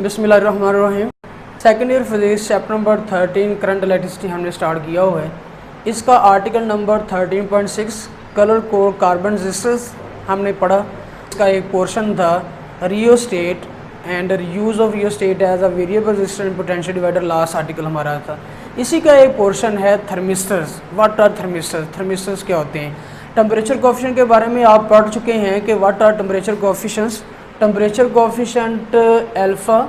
बिस्मिल्लाहिर्रहमानिर्रहीम। Second year physics chapter number 13 current electricity हमने start किया हुआ है। इसका article number 13.6 colour code carbon resistance हमने पढ़ा। इसका एक पोर्शन था rheostat and use of rheostat as a variable resistance potential divider, last article हमारा था। इसी का एक पोर्शन है thermistors. What are thermistors? Thermistors क्या होते हैं? टेम्परेचर कोएफिशिएंट के बारे में आप पढ़ चुके हैं कि what are temperature coefficients. Temperature coefficient alpha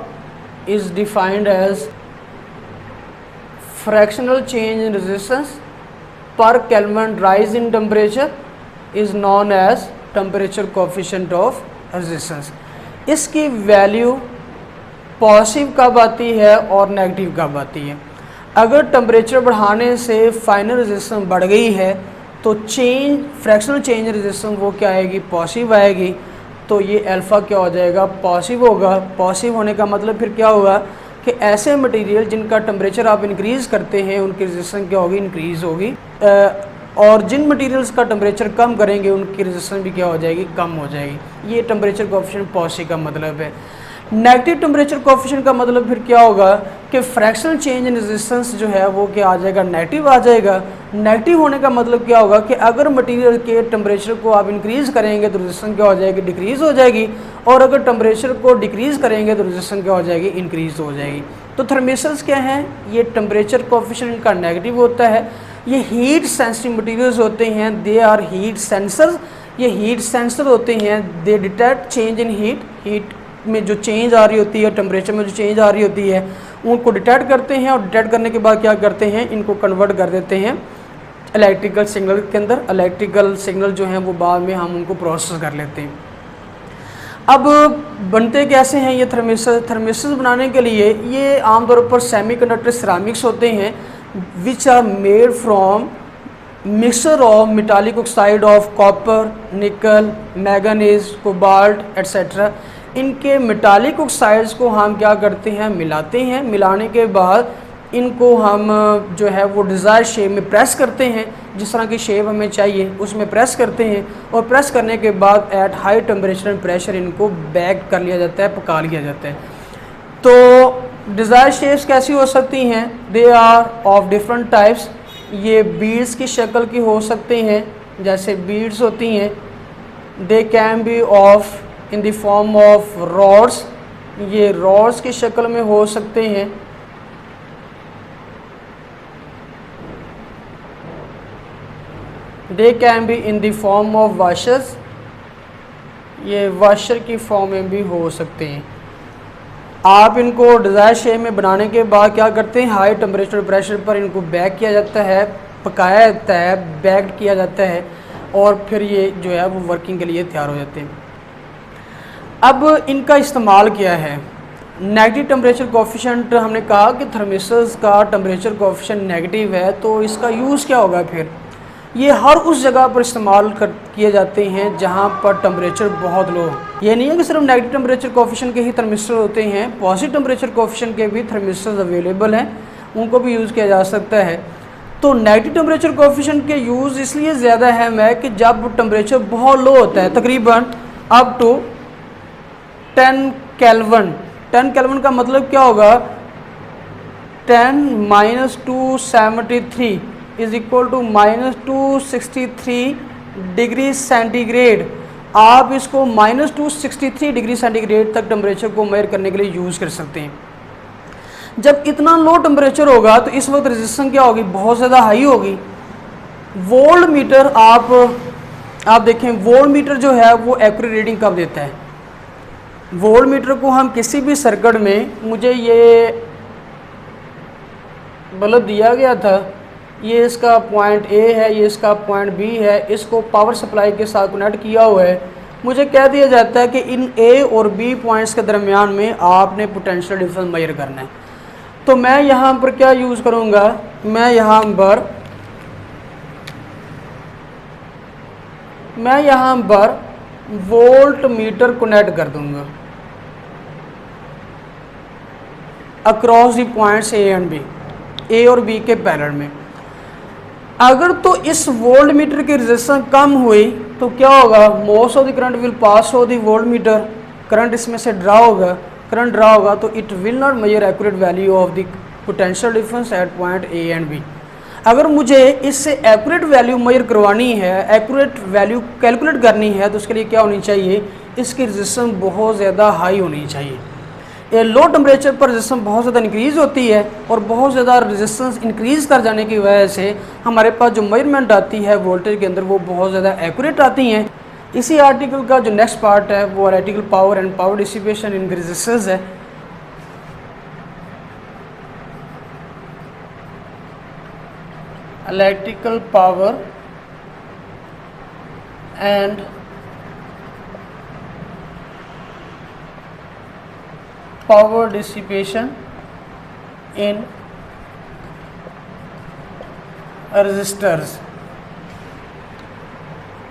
is defined as fractional change in resistance per Kelvin rise in temperature is known as temperature coefficient of resistance। इसकी वैल्यू पॉजिटिव कब आती है और नेगेटिव कब आती है? अगर टेम्परेचर बढ़ाने से फाइनल रेजिस्टेंस बढ़ गई है तो चेंज फ्रैक्शनल चेंज रेजिस्टेंस वो क्या आएगी? पॉजिटिव आएगी। तो ये अल्फ़ा क्या हो जाएगा? पॉजिटिव होगा। पॉजिटिव होने का मतलब फिर क्या होगा कि ऐसे मटेरियल जिनका टेम्परेचर आप इंक्रीज़ करते हैं उनकी रेजिस्टेंस क्या होगी? इंक्रीज़ होगी। और जिन मटेरियल्स का टेम्परेचर कम करेंगे उनकी रेजिस्टेंस भी क्या हो जाएगी? कम हो जाएगी। ये टेम्परेचर कोएफिशिएंट पॉजिटिव का मतलब है। नेगेटिव टेम्परेचर कोएफिशिएंट का मतलब फिर क्या होगा कि फ्रैक्शनल चेंज इन रेजिस्टेंस जो है वो क्या आ जाएगा? नेगेटिव आ जाएगा। नेगेटिव होने का मतलब क्या होगा कि अगर मटेरियल के टेम्परेचर को आप इंक्रीज़ करेंगे तो रेजिस्टेंस क्या हो जाएगी? डिक्रीज़ हो जाएगी। और अगर टेम्परेचर को डिक्रीज़ करेंगे तो रेजिस्टेंस क्या हो जाएगी? इंक्रीज़ हो जाएगी। तो थर्मिस्टर्स क्या हैं? ये टेम्परेचर कोएफिशिएंट का नेगेटिव होता है। ये हीट सेंसिटिव मटेरियल्स होते हैं। They are heat sensors. ये हीट सेंसर होते हैं। They detect change in heat में जो चेंज आ रही होती है, टेम्परेचर में जो चेंज आ रही होती है उनको डिटेक्ट करते हैं। और डिटेक्ट करने के बाद क्या करते हैं? इनको कन्वर्ट कर देते हैं इलेक्ट्रिकल सिग्नल के अंदर। इलेक्ट्रिकल सिग्नल जो हैं वो बाद में हम उनको प्रोसेस कर लेते हैं। अब बनते कैसे हैं ये थर्मिस्टर? थर्मिस्टर्स बनाने के लिए ये आमतौर पर सेमीकंडक्टर सिरामिक्स होते हैं which are made from mixture of metallic oxide of copper, nickel, manganese, cobalt etcetera. इनके मेटालिक ऑक्साइड्स को हम क्या करते हैं? मिलाते हैं। मिलाने के बाद इनको हम जो है वो डिज़ायर शेप में प्रेस करते हैं। जिस तरह की शेप हमें चाहिए उसमें प्रेस करते हैं। और प्रेस करने के बाद at high temperature and pressure इनको बेक कर लिया जाता है, पका लिया जाता है। तो डिज़ायर शेप्स कैसी हो सकती हैं? They are of different types. ये बीड्स की शक्ल की हो सकती हैं, जैसे बीड्स होती हैं। They can be of in the form of rods. ये रॉड्स की शक्ल में हो सकते हैं। They can be in the form of washers. ये वाशर की फॉर्म में भी हो सकते हैं। आप इनको डिज़ायर शेप में बनाने के बाद क्या करते हैं? हाई टेम्परेचर प्रेशर पर इनको बेक किया जाता है, पकाया जाता है, बेक्ड किया जाता है और फिर ये जो है वो वर्किंग के लिए तैयार हो जाते हैं। अब इनका इस्तेमाल क्या है? नेगेटिव टेम्परेचर कोएफिशिएंट हमने कहा कि थर्मिस्टर्स का टेम्परेचर कोएफिशिएंट नेगेटिव है, तो इसका यूज़ क्या होगा फिर? ये हर उस जगह पर इस्तेमाल किए जाते हैं जहाँ पर टेम्परेचर बहुत लो हो। ये नहीं है कि सिर्फ नेगेटिव टेम्परेचर कोएफिशिएंट के ही थर्मिस्टर होते हैं, पॉजिटिव टेम्परेचर कोएफिशिएंट के भी थर्मिस्टर्स अवेलेबल हैं, उनको भी यूज़ किया जा सकता है। तो नेगेटिव टेम्परेचर कोएफिशिएंट के यूज़ इसलिए ज़्यादा अहम है कि जब टेम्परेचर बहुत लो होता है, तकरीबन अप टू 10 केल्विन। 10 केल्विन का मतलब क्या होगा? 10 - 273 is equal to -263 degree centigrade. आप इसको -263 डिग्री सेंटीग्रेड तक टेम्परेचर को मेजर करने के लिए यूज़ कर सकते हैं। जब इतना लो टेम्परेचर होगा तो इस वक्त रेजिस्टेंस क्या होगी? बहुत ज़्यादा हाई होगी। वोल्ट मीटर आप देखें, वोल्ट मीटर जो है वो एक्यूरेट रीडिंग कब देता है? वोल्ट मीटर को हम किसी भी सर्किट में, मुझे ये बल्ब दिया गया था, ये इसका पॉइंट ए है, ये इसका पॉइंट बी है, इसको पावर सप्लाई के साथ कनेक्ट किया हुआ है। मुझे कह दिया जाता है कि इन ए और बी पॉइंट्स के दरमियान में आपने पोटेंशियल डिफरेंस मेजर करना है। तो मैं यहाँ पर क्या यूज़ करूँगा? मैं यहाँ पर वोल्ट मीटर कनेक्ट कर दूँगा across the points A and B, A और बी के पैरेलल में। अगर तो इस वोल्ट मीटर की रेजिस्टेंस कम हुई तो क्या होगा, most of the current will pass through the volt meter, current इसमें से ड्रा होगा, करंट ड्रा होगा तो it will not measure accurate value of the potential difference at point A and B. अगर मुझे इससे एक्यूरेट वैल्यू मेजर करवानी है, एक्यूरेट वैल्यू कैलकुलेट करनी है, तो उसके लिए क्या होनी चाहिए, इसकी रेजिस्टेंस बहुत ज़्यादा हाई होनी चाहिए। ये लो टेम्परेचर पर रेजिस्टेंस बहुत ज़्यादा इंक्रीज़ होती है और बहुत ज़्यादा रेजिस्टेंस इंक्रीज़ कर जाने की वजह से हमारे पास जो मेजरमेंट आती है वोल्टेज के अंदर वो बहुत ज़्यादा एक्यूरेट आती हैं। इसी आर्टिकल का जो नेक्स्ट पार्ट है वो electrical power and power dissipation in resistance है। Electrical power and power dissipation in resistors।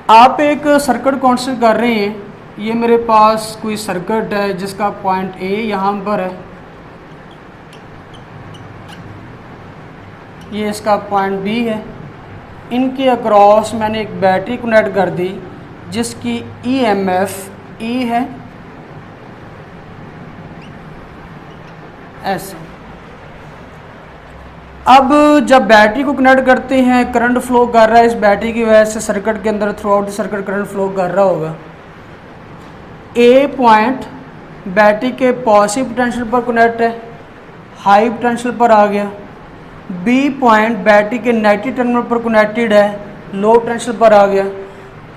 आप एक सर्किट कॉन्स्ट्रक्ट कर रहे हैं, ये मेरे पास कोई सर्किट है जिसका पॉइंट ए यहाँ पर है, ये इसका पॉइंट बी है, इनके अक्रॉस मैंने एक बैटरी कनेक्ट कर दी जिसकी ईएमएफ ई है ऐसे। अब जब बैटरी को कनेक्ट करते हैं, करंट फ्लो कर रहा है, इस बैटरी की वजह से सर्किट के अंदर through out the circuit current flow कर रहा होगा। ए पॉइंट बैटरी के पॉजिटिव पोटेंशियल पर कनेक्ट है, हाई पोटेंशियल पर आ गया। बी पॉइंट बैटरी के नेगेटिव टर्मिनल पर कनेक्टेड है, लो पोटेंशियल पर आ गया।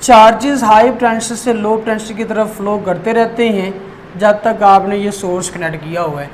चार्जेस हाई पोटेंशियल से लो पोटेंशियल की तरफ फ्लो करते रहते हैं जब तक आपने ये सोर्स कनेक्ट किया हुआ है।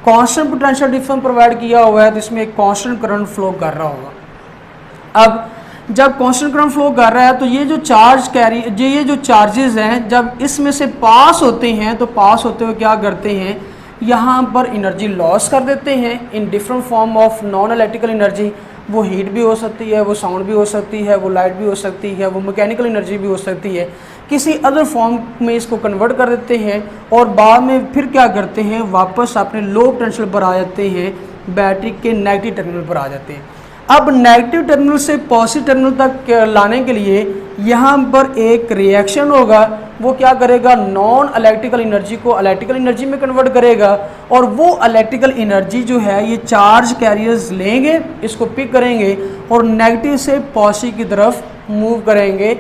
कांस्टेंट पोटेंशियल डिफरेंस प्रोवाइड किया हुआ है तो इसमें एक कांस्टेंट करंट फ्लो कर रहा होगा। अब जब कांस्टेंट करंट फ्लो कर रहा है तो ये जो चार्ज कैरी, ये जो चार्जेस हैं जब इसमें से पास होते हैं तो पास होते हुए क्या करते हैं, यहाँ पर एनर्जी लॉस कर देते हैं in different form of non electrical energy. वो हीट भी हो सकती है, वो साउंड भी हो सकती है, वो लाइट भी हो सकती है, वो मैकेनिकल एनर्जी भी हो सकती है, किसी अदर फॉर्म में इसको कन्वर्ट कर देते हैं और बाद में फिर क्या करते हैं, वापस अपने लो पोटेंशियल पर आ जाते हैं, बैटरी के नेगेटिव टर्मिनल पर आ जाते हैं। अब नेगेटिव टर्मिनल से पॉजिटिव टर्मिनल तक लाने के लिए यहाँ पर एक रिएक्शन होगा, वो क्या करेगा, नॉन इलेक्ट्रिकल एनर्जी को इलेक्ट्रिकल एनर्जी में कन्वर्ट करेगा और वो इलेक्ट्रिकल एनर्जी जो है ये चार्ज कैरियर्स लेंगे, इसको पिक करेंगे और नेगेटिव से पॉजिटिव की तरफ मूव करेंगे,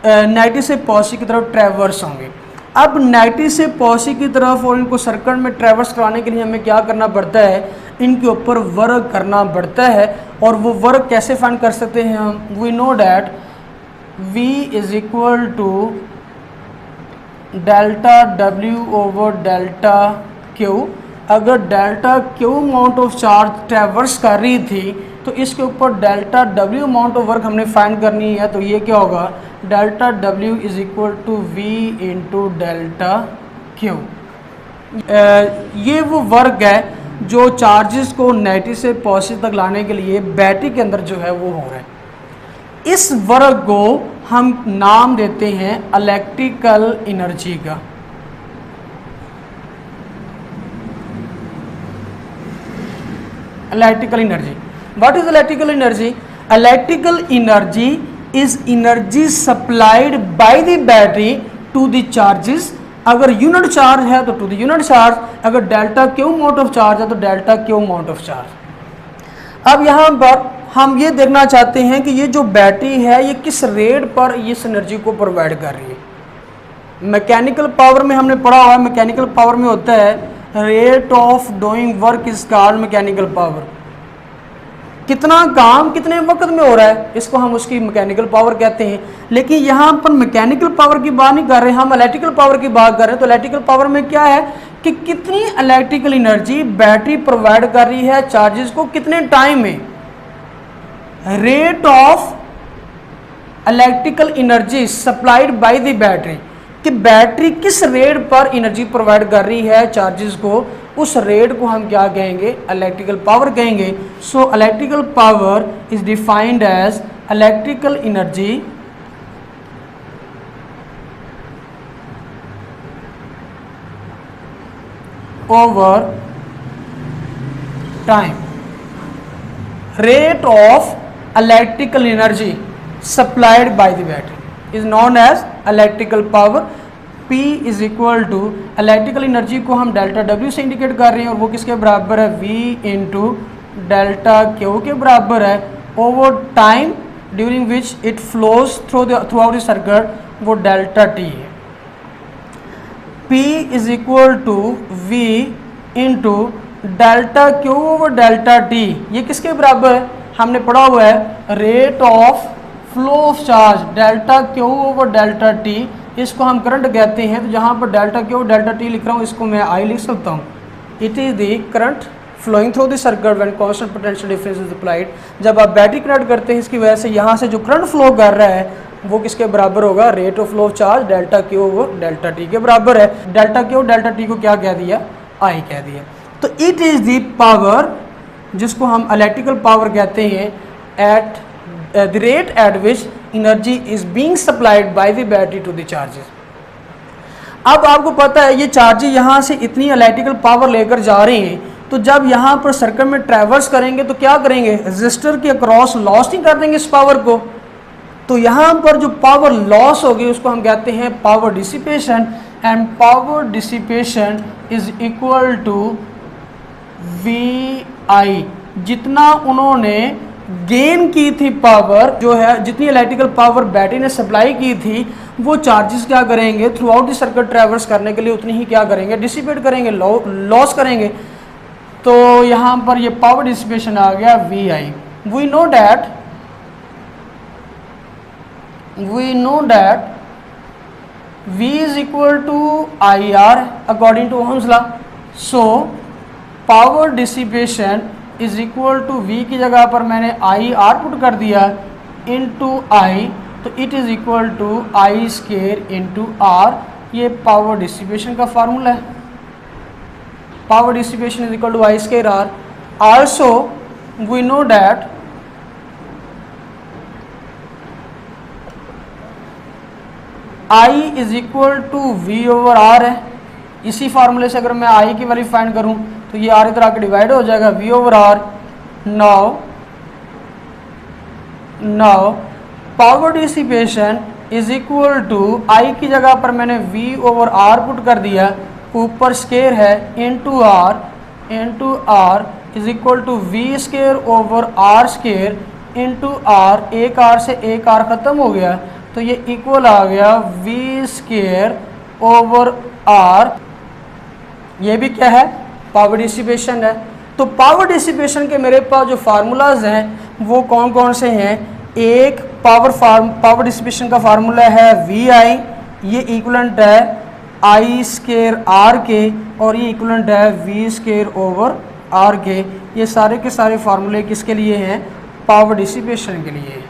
नेगेटिव से पॉजिटिव की तरफ ट्रैवर्स होंगे। अब नेगेटिव से पॉजिटिव की तरफ और इनको सर्किट में ट्रैवर्स कराने के लिए हमें क्या करना पड़ता है, इनके ऊपर वर्क करना पड़ता है। और वो वर्क कैसे फाइंड कर सकते हैं हम, we know that V is equal to delta W over delta Q। अगर delta Q amount of charge traverse कर रही थी तो इसके ऊपर delta W amount of work हमने फाइंड करनी है, तो ये क्या होगा, delta W is equal to V into delta Q। ये वो वर्क है जो चार्जेस को नेगेटिव से पॉजिटिव तक लाने के लिए बैटरी के अंदर जो है वो हो रहा है। इस वर्क को हम नाम देते हैं इलेक्ट्रिकल एनर्जी का। Electrical energy, what is electrical energy? Electrical energy is energy supplied by the battery to the charges. अगर यूनिट चार्ज है तो टू द यूनिट चार्ज, अगर delta Q amount of charge है तो delta Q amount of charge. अब यहाँ पर हम ये देखना चाहते हैं कि ये जो बैटरी है ये किस रेट पर इस एनर्जी को प्रोवाइड कर रही है। मैकेनिकल पावर में हमने पढ़ा हुआ है, मैकेनिकल पावर में होता है rate of doing work is called mechanical power. कितना काम कितने वक्त में हो रहा है इसको हम उसकी मैकेनिकल पावर कहते हैं। लेकिन यहाँ पर मैकेनिकल पावर की बात नहीं कर रहे, हम इलेक्ट्रिकल पावर की बात कर रहे हैं। तो इलेक्ट्रिकल पावर में क्या है कि कितनी इलेक्ट्रिकल एनर्जी बैटरी प्रोवाइड कर रही है चार्जेस को कितने टाइम में। Rate of electrical energy supplied by the battery, कि बैटरी किस रेट पर एनर्जी प्रोवाइड कर रही है चार्जेस को, उस रेट को हम क्या कहेंगे, इलेक्ट्रिकल पावर कहेंगे। So electrical power is defined as electrical energy over time, rate of electrical energy supplied by the battery, is known as electrical power. P is equal to electrical energy को हम delta W से indicate कर रहे हैं और वो किसके बराबर है, V इंटू डेल्टा Q के बराबर है over time during which it flows throughout the circuit, वो डेल्टा T है। P is equal to V into delta Q over delta T, ये किसके बराबर है, हमने पढ़ा हुआ है rate of flow of charge delta Q over delta T, इसको हम करंट कहते हैं। तो जहाँ पर डेल्टा Q डेल्टा T लिख रहा हूँ इसको मैं I लिख सकता हूँ। It is the current flowing through the circuit when constant potential difference is applied. जब आप बैटरी कनेक्ट करते हैं इसकी वजह से यहाँ से जो करंट फ्लो कर रहा है वो किसके बराबर होगा, rate of flow of charge delta Q over delta T के बराबर है। डेल्टा Q डेल्टा T को क्या कह दिया, I कह दिया। तो इट इज़ द पावर जिसको हम इलेक्ट्रिकल पावर कहते हैं eight the rate at which energy is being supplied by the battery to the charges। अब आपको पता है ये चार्जेस यहाँ से इतनी इलेक्ट्रिकल पावर लेकर जा रहे हैं, तो जब यहाँ पर सर्किट में ट्रैवर्स करेंगे तो क्या करेंगे, रेजिस्टर के अक्रॉस लॉस नहीं कर देंगे इस पावर को। तो यहाँ पर जो पावर लॉस होगी उसको हम कहते हैं power dissipation, and power dissipation is equal to VI। जितना उन्होंने गेन की थी पावर जो है, जितनी इलेक्ट्रिकल पावर बैटरी ने सप्लाई की थी, वो चार्जेस क्या करेंगे through out the circuit traverse करने के लिए उतनी ही क्या करेंगे, डिसिपेट करेंगे, लॉस करेंगे। तो यहाँ पर ये पावर डिसिपेशन आ गया VI। We know that V is equal to IR according to Ohm's law. So power dissipation is equal to V की जगह पर मैंने IR पुट कर दिया इनटू I, तो it is equal to I square into R। ये power dissipation का formula है। Power dissipation is equal to I square R। Also we know that I is equal to V over R है। इसी फार्मूले से अगर मैं I की वैल्यू फाइंड करूं तो ये R इधर आकर डिवाइड हो जाएगा V over R। Now power dissipation is equal to I की जगह पर मैंने V ओवर R पुट कर दिया, ऊपर स्केयर है into R is equal to V square over R square into R। एक R से एक R ख़त्म हो गया, तो ये इक्वल आ गया V स्केयर ओवर R। ये भी क्या है, पावर डिसिपेशन है। तो पावर डिसिपेशन के मेरे पास जो फार्मूलाज हैं वो कौन कौन से हैं, एक पावर डिसिपेशन का फार्मूला है VI, ये इक्वलेंट है I स्केयर R के, और ये इक्वलेंट है V स्केयर ओवर R के। ये सारे के सारे फार्मूले किसके लिए हैं, पावर डिसिपेशन के लिए।